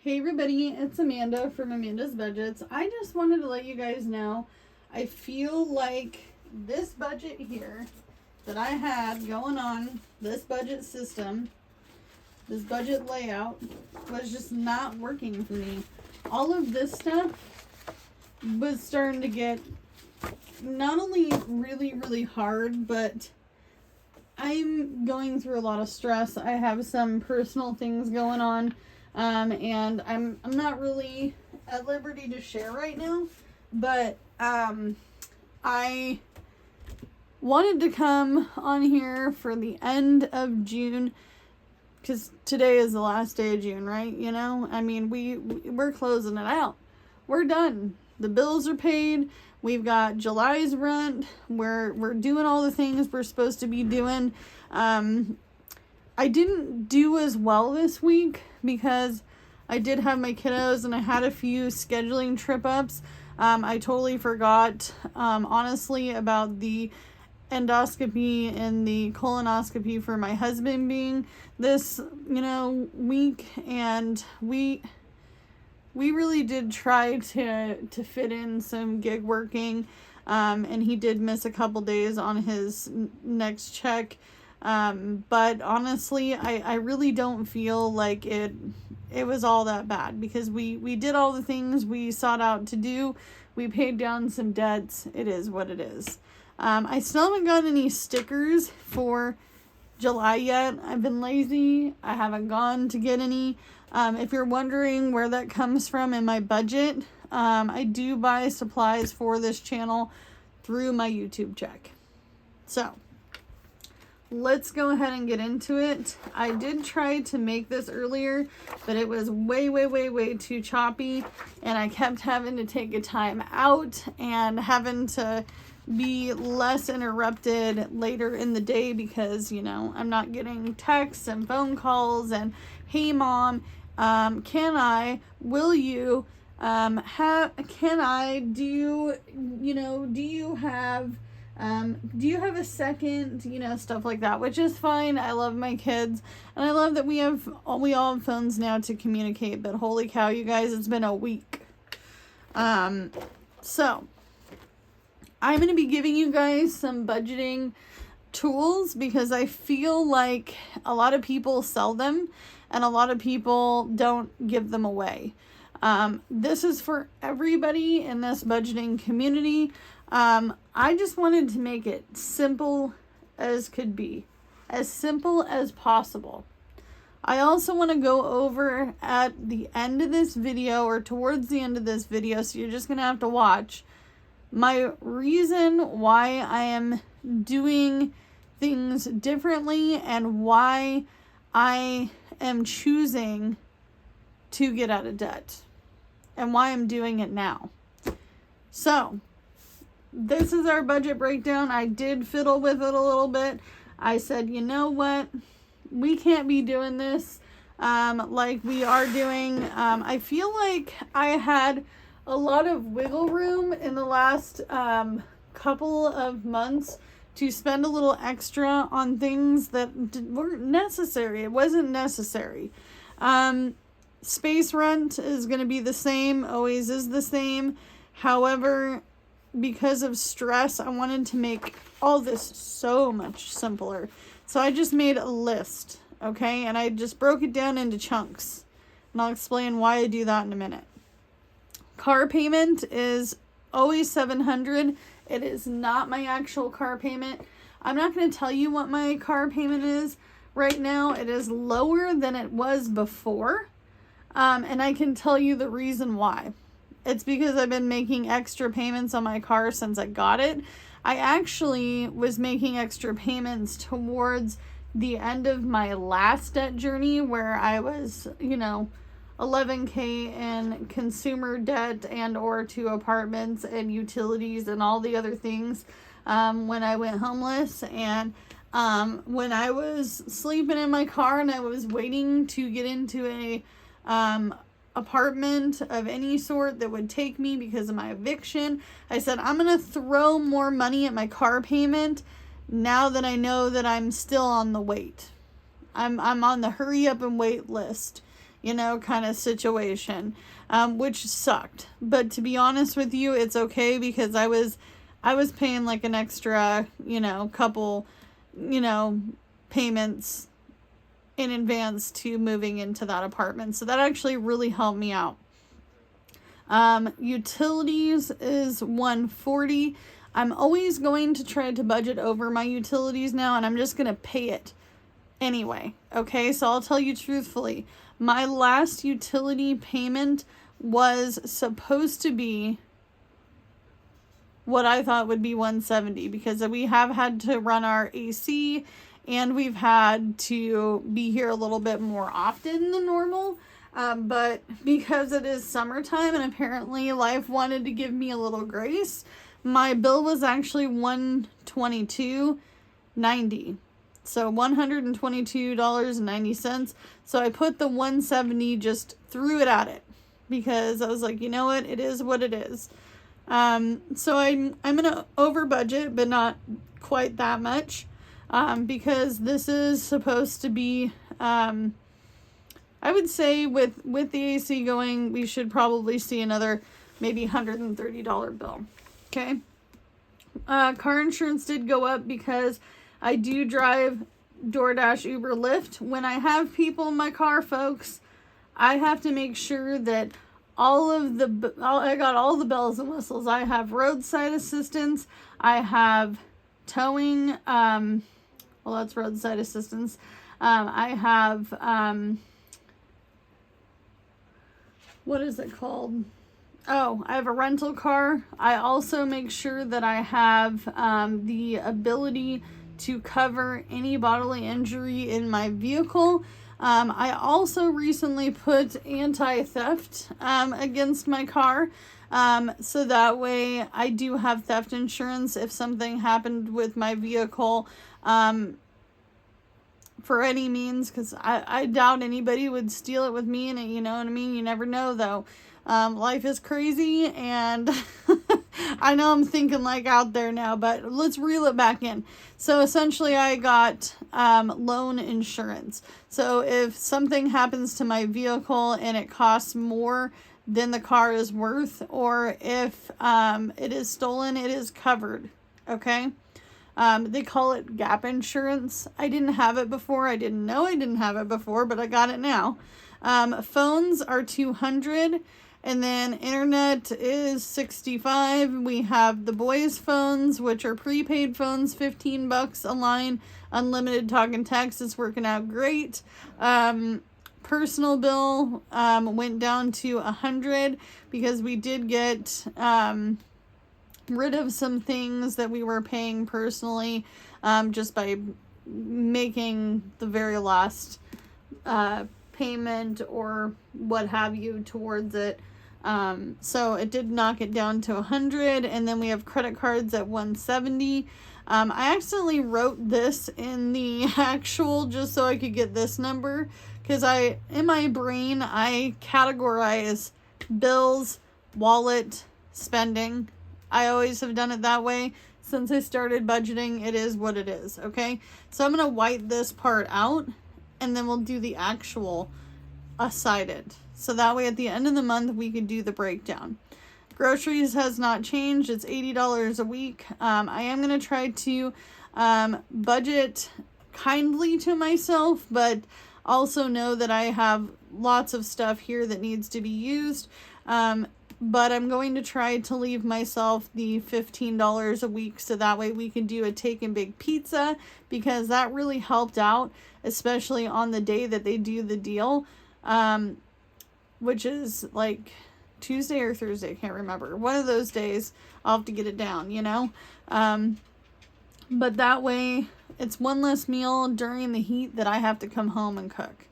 Hey everybody, it's Amanda from Amanda's Budgets. I just wanted to let you guys know, I feel like this budget here that I had going on, this budget system, this budget layout, was just not working for me. All of this stuff was starting to get not only really hard, but I'm going through a lot of stress. I have some personal things going on. And I'm not really at liberty to share right now, but I wanted to come on here for the end of June, because today is the last day of June, right? You know, I mean, we're closing it out. We're done. The bills are paid. We've got July's rent. We're doing all the things we're supposed to be doing. I didn't do as well this week because I did have my kiddos and I had a few scheduling trip ups. I totally forgot, honestly, about the endoscopy and the colonoscopy for my husband being this, week. And we really did try to fit in some gig working. And he did miss a couple days on his next check. But honestly, I really don't feel like it was all that bad, because we did all the things we sought out to do. We paid down some debts. It is what it is. I still haven't got any stickers for July yet. I've been lazy. I haven't gone to get any. If you're wondering where that comes from in my budget, I do buy supplies for this channel through my YouTube check. So let's go ahead and get into it. I did try to make this earlier, but it was way too choppy, and I kept having to take a time out and having to be less interrupted later in the day because, I'm not getting texts and phone calls and, hey mom, can I, will you, can I, do you have a second, stuff like that, which is fine. I love my kids, and I love that we all have phones now to communicate, but holy cow, you guys, it's been a week. So I'm going to be giving you guys some budgeting tools because I feel like a lot of people sell them and a lot of people don't give them away. This is for everybody in this budgeting community. I just wanted to make it simple as could be, as simple as possible. I also want to go over at the end of this video, or towards the end of this video, so you're just going to have to watch, my reason why I am doing things differently and why I am choosing to get out of debt and why I'm doing it now. So this is our budget breakdown. I did fiddle with it a little bit. I said, you know what? We can't be doing this like we are doing. I feel like I had a lot of wiggle room in the last couple of months to spend a little extra on things that weren't necessary. It wasn't necessary. Space rent is going to be the same, always is the same. However, because of stress, I wanted to make all this so much simpler. So I just made a list, okay? And I just broke it down into chunks. And I'll explain why I do that in a minute. Car payment is always $700. It is not my actual car payment. I'm not going to tell you what my car payment is right now. It is lower than it was before. And I can tell you the reason why. It's because I've been making extra payments on my car since I got it. I actually was making extra payments towards the end of my last debt journey, where I was, $11K in consumer debt and or 2 apartments and utilities and all the other things when I went homeless. And when I was sleeping in my car and I was waiting to get into a apartment of any sort that would take me because of my eviction, I said, I'm going to throw more money at my car payment now that I know that I'm still on the wait. I'm on the hurry up and wait list. kind of situation, which sucked. But to be honest with you, it's okay because I was paying like an extra, couple, payments in advance to moving into that apartment. So that actually really helped me out. Utilities is $140. I'm always going to try to budget over my utilities now, and I'm just going to pay it anyway. Okay, so I'll tell you truthfully, my last utility payment was supposed to be what I thought would be $170 because we have had to run our AC and we've had to be here a little bit more often than normal. But because it is summertime and apparently life wanted to give me a little grace, my bill was actually $122.90. So $122.90. So I put the $170, just threw it at it because I was like, you know what? It is what it is. So I'm gonna over budget, but not quite that much, because this is supposed to be, I would say with the AC going, we should probably see another maybe $130 bill. Okay. Car insurance did go up because I do drive DoorDash, Uber, Lyft. When I have people in my car, folks, I have to make sure that I got all the bells and whistles. I have roadside assistance. I have towing. Well, that's roadside assistance. I have, what is it called? Oh, I have a rental car. I also make sure that I have the ability to cover any bodily injury in my vehicle. I also recently put anti-theft against my car. So that way I do have theft insurance if something happened with my vehicle for any means, because I doubt anybody would steal it with me in it, you know what I mean? You never know, though. Life is crazy, and I know I'm thinking like out there now, but let's reel it back in. So essentially I got loan insurance. So if something happens to my vehicle and it costs more than the car is worth, or if it is stolen, it is covered. Okay. They call it gap insurance. I didn't have it before. I didn't know I didn't have it before, but I got it now. Phones are $200. And then internet is $65. We have the boys' phones, which are prepaid phones, $15 a line, unlimited talk and text. It's working out great. Personal bill went down to $100 because we did get rid of some things that we were paying personally, just by making the very last payment or what have you towards it. So it did knock it down to $100, and then we have credit cards at $170. I accidentally wrote this in the actual just so I could get this number, because in my brain I categorize bills, wallet, spending. I always have done it that way since I started budgeting. It is what it is. Okay, so I'm gonna white this part out, and then we'll do the actual aside it. So that way at the end of the month, we could do the breakdown. Groceries has not changed. It's $80 a week. I am going to try to budget kindly to myself, but also know that I have lots of stuff here that needs to be used. But I'm going to try to leave myself the $15 a week, so that way we can do a take and bake pizza, because that really helped out, especially on the day that they do the deal. Which is like Tuesday or Thursday, I can't remember. One of those days, I'll have to get it down, you know? But that way, it's one less meal during the heat that I have to come home and cook.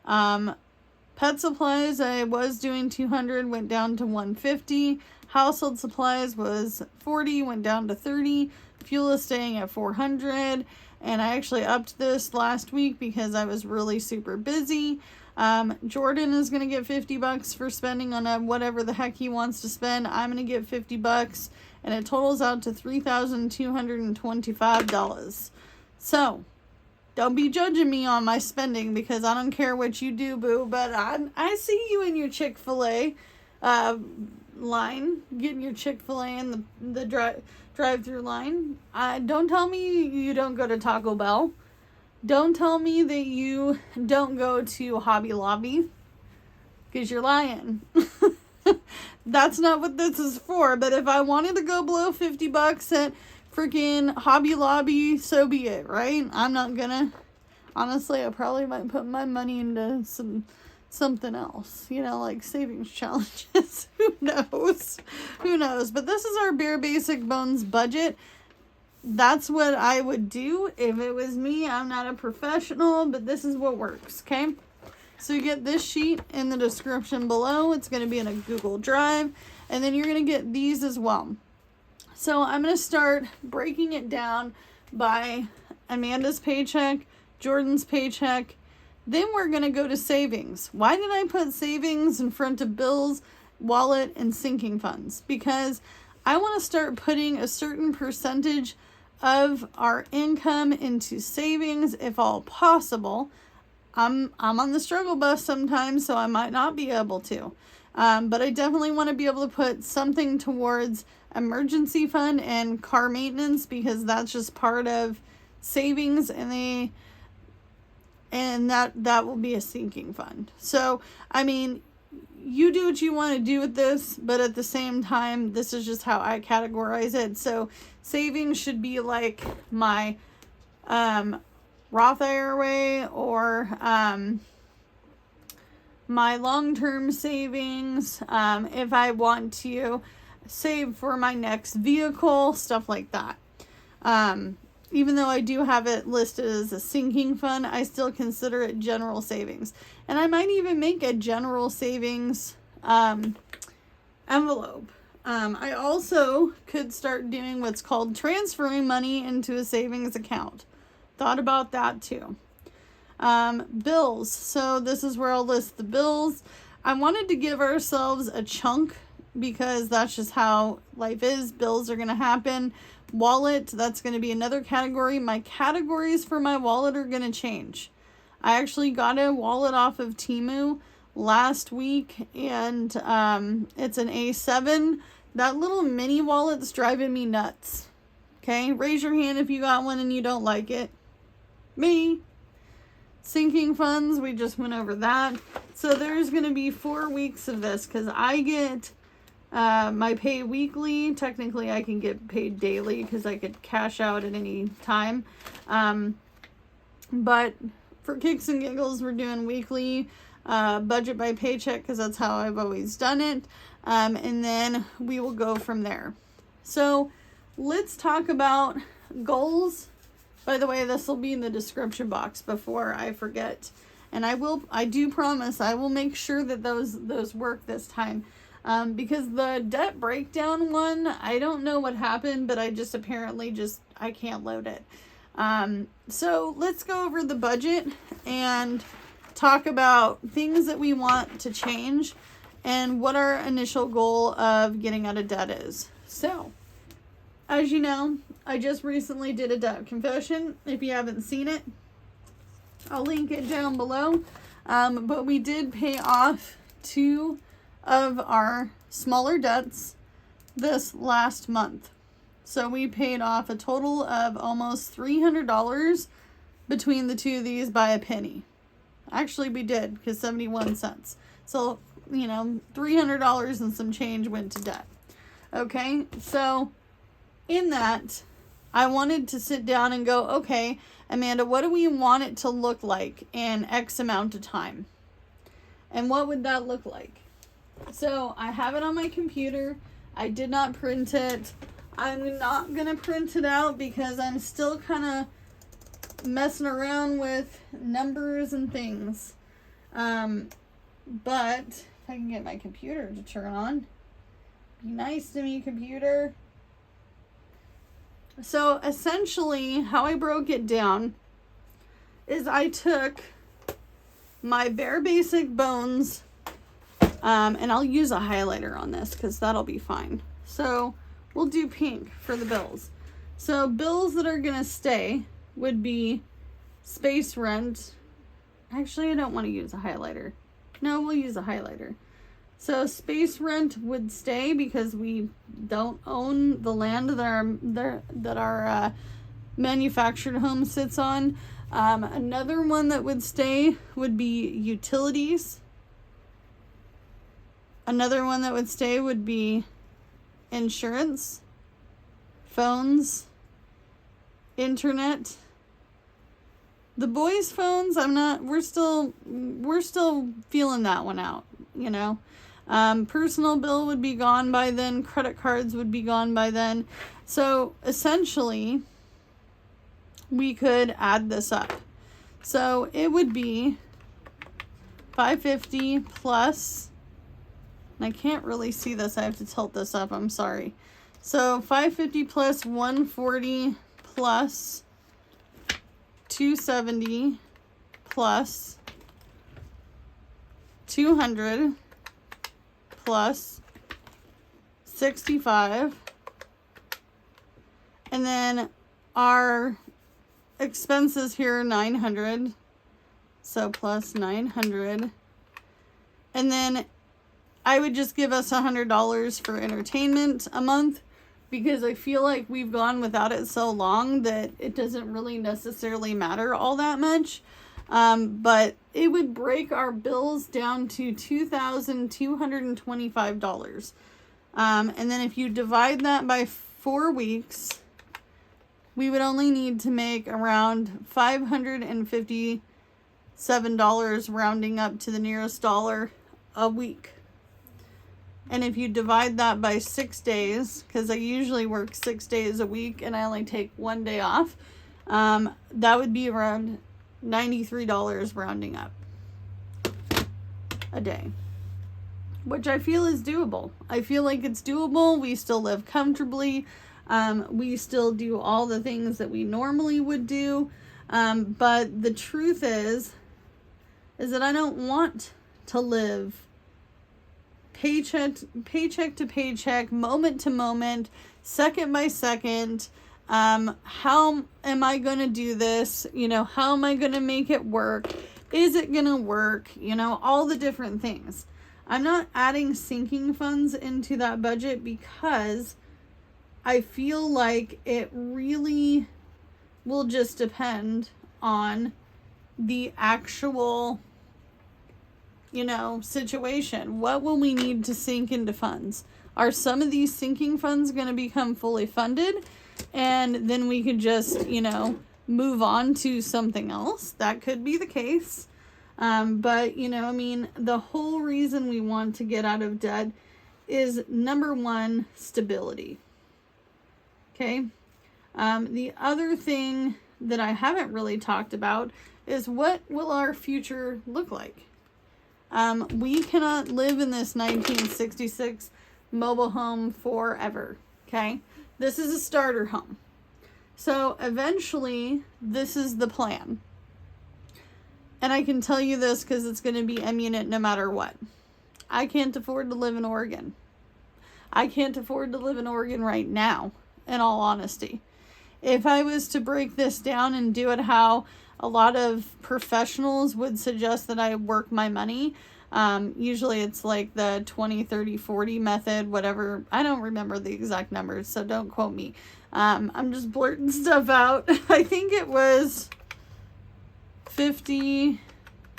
Pet supplies, I was doing $200, went down to $150. Household supplies was $40, went down to $30. Fuel is staying at $400. And I actually upped this last week because I was really super busy. Jordan is going to get $50 for spending on whatever the heck he wants to spend. I'm going to get $50, and it totals out to $3,225. So Don't be judging me on my spending, because I don't care what you do, boo. But I see you in your Chick-fil-A line, getting your Chick-fil-A in the drive-through line. Don't tell me you don't go to Taco Bell. Don't tell me that you don't go to Hobby Lobby, because you're lying. That's not what this is for. But if I wanted to go below $50 at freaking Hobby Lobby, so be it, right? I'm not gonna. Honestly, I probably might put my money into something else, like savings challenges. Who knows? But this is our bare basic bones budget. That's what I would do if it was me. I'm not a professional, but this is what works, okay? So you get this sheet in the description below. It's going to be in a Google Drive, and then you're going to get these as well. So I'm going to start breaking it down by Amanda's paycheck, Jordan's paycheck. Then we're going to go to savings. Why did I put savings in front of bills, wallet, and sinking funds? Because I want to start putting a certain percentage of our income into savings, if all possible. I'm on the struggle bus sometimes, so I might not be able to. But I definitely want to be able to put something towards emergency fund and car maintenance, because that's just part of savings, and that will be a sinking fund. So, I mean, you do what you want to do with this, but at the same time, this is just how I categorize it. So savings should be like my Roth IRA, or my long-term savings, if I want to save for my next vehicle, stuff like that. Even though I do have it listed as a sinking fund, I still consider it general savings. And I might even make a general savings envelope. I also could start doing what's called transferring money into a savings account. Thought about that too. Bills. So this is where I'll list the bills. I wanted to give ourselves a chunk, because that's just how life is. Bills are going to happen. Wallet, that's going to be another category. My categories for my wallet are going to change. I actually got a wallet off of Temu last week, and it's an A7. That little mini wallet's driving me nuts. Okay, raise your hand if you got one and you don't like it. Me. Sinking funds, we just went over that. So there's going to be 4 weeks of this, because I get my pay weekly. Technically, I can get paid daily, because I could cash out at any time. But for kicks and giggles, we're doing weekly budget by paycheck, because that's how I've always done it. And then we will go from there. So let's talk about goals. By the way, this will be in the description box before I forget. And I do promise I will make sure that those work this time. Because the debt breakdown one, I don't know what happened, but I can't load it. So let's go over the budget and talk about things that we want to change and what our initial goal of getting out of debt is. So, as you know, I just recently did a debt confession. If you haven't seen it, I'll link it down below. But we did pay off 2 of our smaller debts this last month. So we paid off a total of almost $300 between the 2 of these by a penny. Actually, we did, because 71 cents. So, $300 and some change went to debt. Okay, so in that, I wanted to sit down and go, okay, Amanda, what do we want it to look like in X amount of time? And what would that look like? So I have it on my computer. I did not print it. I'm not going to print it out because I'm still kind of messing around with numbers and things. But if I can get my computer to turn on. Be nice to me, computer. So essentially, how I broke it down is I took my bare basic bones, and I'll use a highlighter on this because that'll be fine. So we'll do pink for the bills. So bills that are going to stay would be Space rent. Actually, I don't want to use a highlighter. No, we'll use a highlighter. So space rent would stay because we don't own the land that our manufactured home sits on. Another one that would stay would be utilities. Another one that would stay would be insurance, phones, internet. The boys' phones, we're still feeling that one out, you know. Personal bill would be gone by then. Credit cards would be gone by then. So essentially, we could add this up. So it would be $550 plus, and I can't really see this. I have to tilt this up. I'm sorry. So $550 plus $140 plus $270 plus $200 plus $65, and then our expenses here are $900, so plus $900, and then I would just give us $100 for entertainment a month, because I feel like we've gone without it so long that it doesn't really necessarily matter all that much. But it would break our bills down to $2,225. And then if you divide that by 4 weeks, we would only need to make around $557, rounding up to the nearest dollar, a week. And if you divide that by 6 days, because I usually work 6 days a week and I only take 1 day off, that would be around $93 rounding up a day, which I feel is doable. I feel like it's doable. We still live comfortably. We still do all the things that we normally would do. But the truth is that I don't want to live paycheck to paycheck, moment to moment, second by second. How am I going to do this? You know, how am I going to make it work? Is it going to work? You know, all the different things. I'm not adding sinking funds into that budget because I feel like it really will just depend on the actual, you know, situation. What will we need to sink into funds? Are some of these sinking funds going to become fully funded? And then we could just, you know, move on to something else. That could be the case. But, you know, I mean, the whole reason we want to get out of debt is, number one, stability. Okay. The other thing that I haven't really talked about is, what will our future look like? We cannot live in this 1966 mobile home forever. Okay. This is a starter home. So eventually, this is the plan. And I can tell you this because it's going to be imminent no matter what. I can't afford to live in Oregon. I can't afford to live in Oregon right now, in all honesty. If I was to break this down and do it how a lot of professionals would suggest that I work my money, usually it's like the 20, 30, 40 method, whatever. I don't remember the exact numbers, so don't quote me. I'm just blurting stuff out. I think it was 50,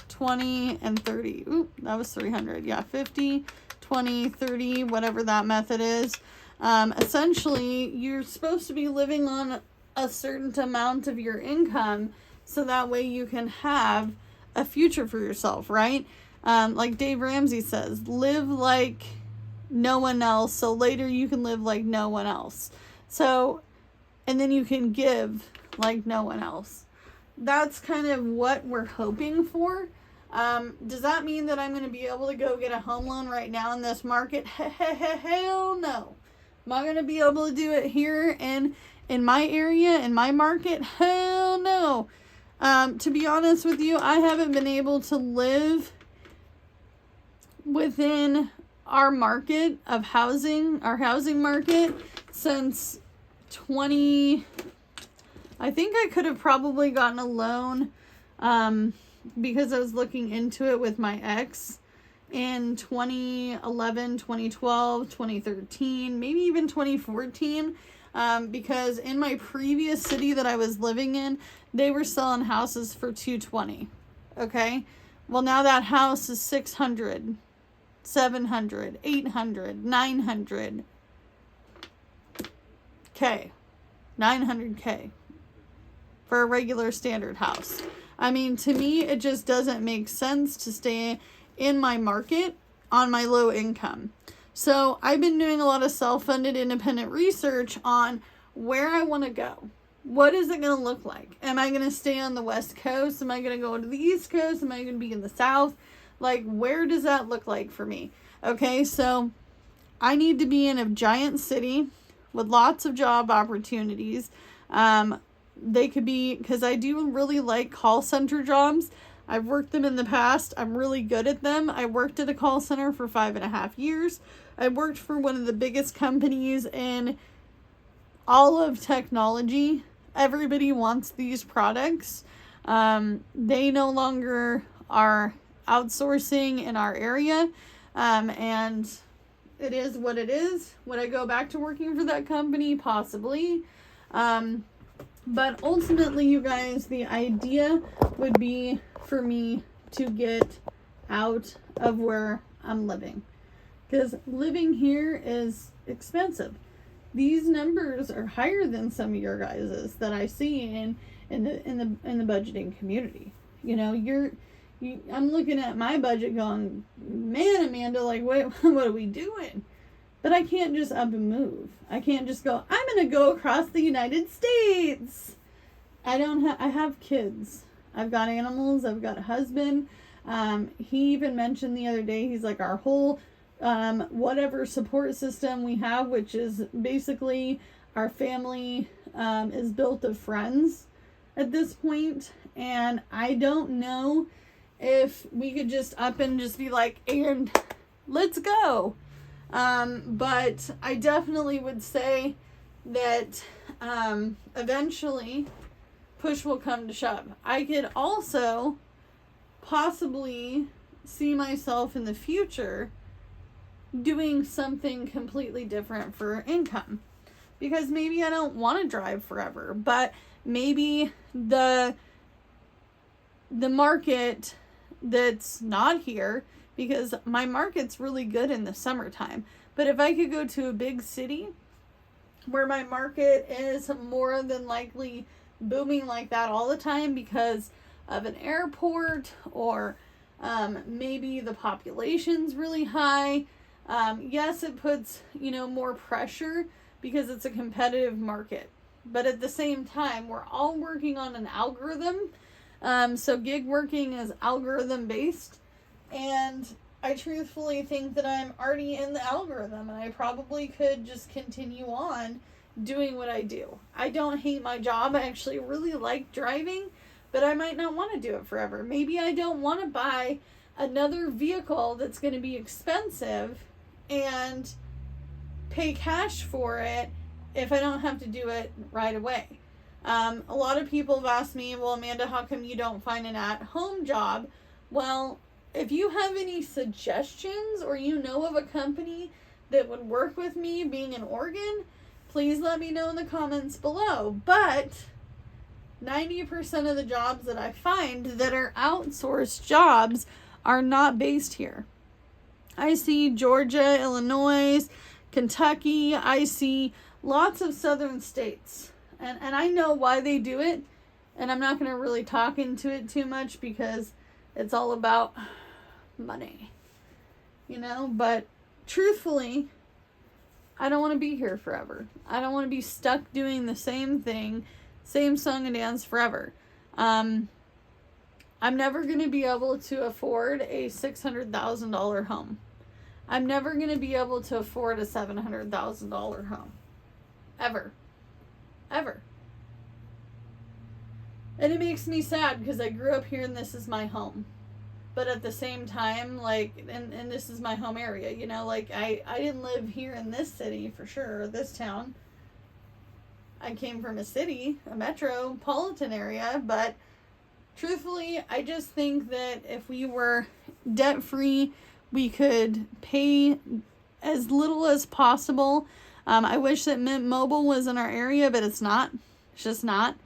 20, and 30. Oop, that was 300. Yeah, 50, 20, 30, whatever that method is. Essentially, you're supposed to be living on a certain amount of your income so that way you can have a future for yourself, right? Like Dave Ramsey says, live like no one else, so later you can live like no one else. So, and then you can give like no one else. That's kind of what we're hoping for. Does that mean that I'm going to be able to go get a home loan right now in this market? Hell no. Am I going to be able to do it here in my area, in my market? Hell no. To be honest with you, I haven't been able to live within our market of housing, our housing market, since I think I could have probably gotten a loan because I was looking into it with my ex in 2011, 2012, 2013, maybe even 2014. Because in my previous city that I was living in, they were selling houses for $220. Okay. Well, now that house is $600, $700, $800, $900. $900K for a regular standard house. I mean, to me, it just doesn't make sense to stay in my market on my low income. So I've been doing a lot of self-funded independent research on where I want to go. What is it going to look like? Am I going to stay on the West Coast? Am I going to go to the East Coast? Am I going to be in the South? Like, where does that look like for me? Okay, so I need to be in a giant city with lots of job opportunities. They could be, because I do really like call center jobs. I've worked them in the past. I'm really good at them. I worked at a call center for 5.5 years. I worked for one of the biggest companies in all of technology. Everybody wants these products. They no longer are outsourcing in our area. And it is what it is. Would I go back to working for that company? Possibly. But ultimately, you guys, the idea would be for me to get out of where I'm living. Because living here is expensive. These numbers are higher than some of your guys's that I see in the budgeting community. You know, I'm looking at my budget going, man, Amanda, like, wait, what are we doing? But I can't just up and move. I can't just go, I'm going to go across the United States. I have kids. I've got animals. I've got a husband. He even mentioned the other day, he's like, our whole, whatever support system we have, which is basically our family, is built of friends at this point. And I don't know if we could just up and just be like, and let's go. But I definitely would say that eventually push will come to shove. I could also possibly see myself in the future doing something completely different for income. Because maybe I don't want to drive forever, but maybe the market that's not here, because my market's really good in the summertime. But if I could go to a big city where my market is more than likely booming like that all the time because of an airport, or maybe the population's really high, yes, it puts, more pressure because it's a competitive market. But at the same time, we're all working on an algorithm. So gig working is algorithm based. And I truthfully think that I'm already in the algorithm, and I probably could just continue on doing what I do. I don't hate my job. I actually really like driving, but I might not want to do it forever. Maybe I don't want to buy another vehicle that's going to be expensive and pay cash for it if I don't have to do it right away. A lot of people have asked me, well, Amanda, how come you don't find an at-home job? Well, if you have any suggestions, or you know of a company that would work with me being in Oregon, please let me know in the comments below. But 90% of the jobs that I find that are outsourced jobs are not based here. I see Georgia, Illinois, Kentucky. I see lots of southern states. And I know why they do it. And I'm not going to really talk into it too much because it's all about money. But truthfully, I don't want to be here forever. I don't want to be stuck doing the same thing, same song and dance forever. I'm never going to be able to afford a $600,000 home. I'm never going to be able to afford a $700,000 home. Ever. And it makes me sad because I grew up here and this is my home. But at the same time, and this is my home area, I didn't live here in this city for sure, or this town. I came from a city, a metropolitan area, but truthfully, I just think that if we were debt-free, we could pay as little as possible. I wish that Mint Mobile was in our area, but it's not. It's just not.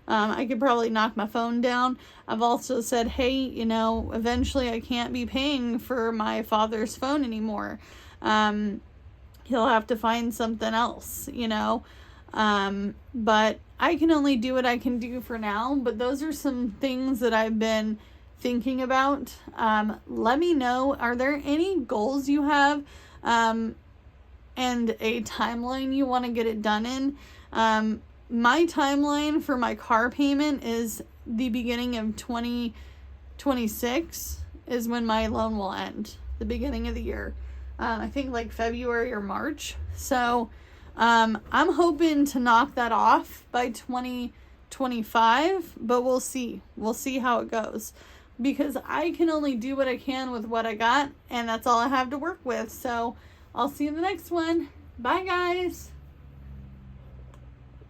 I could probably knock my phone down. I've also said, hey, you know, eventually I can't be paying for my father's phone anymore. He'll have to find something else, you know. But I can only do what I can do for now. But those are some things that I've been thinking about. Let me know, are there any goals you have and a timeline you want to get it done in? My timeline for my car payment is the beginning of 2026 is when my loan will end, the beginning of the year. I think like February or March. So I'm hoping to knock that off by 2025, but we'll see. We'll see how it goes, because I can only do what I can with what I got, and that's all I have to work with. So I'll see you in the next one. Bye, guys.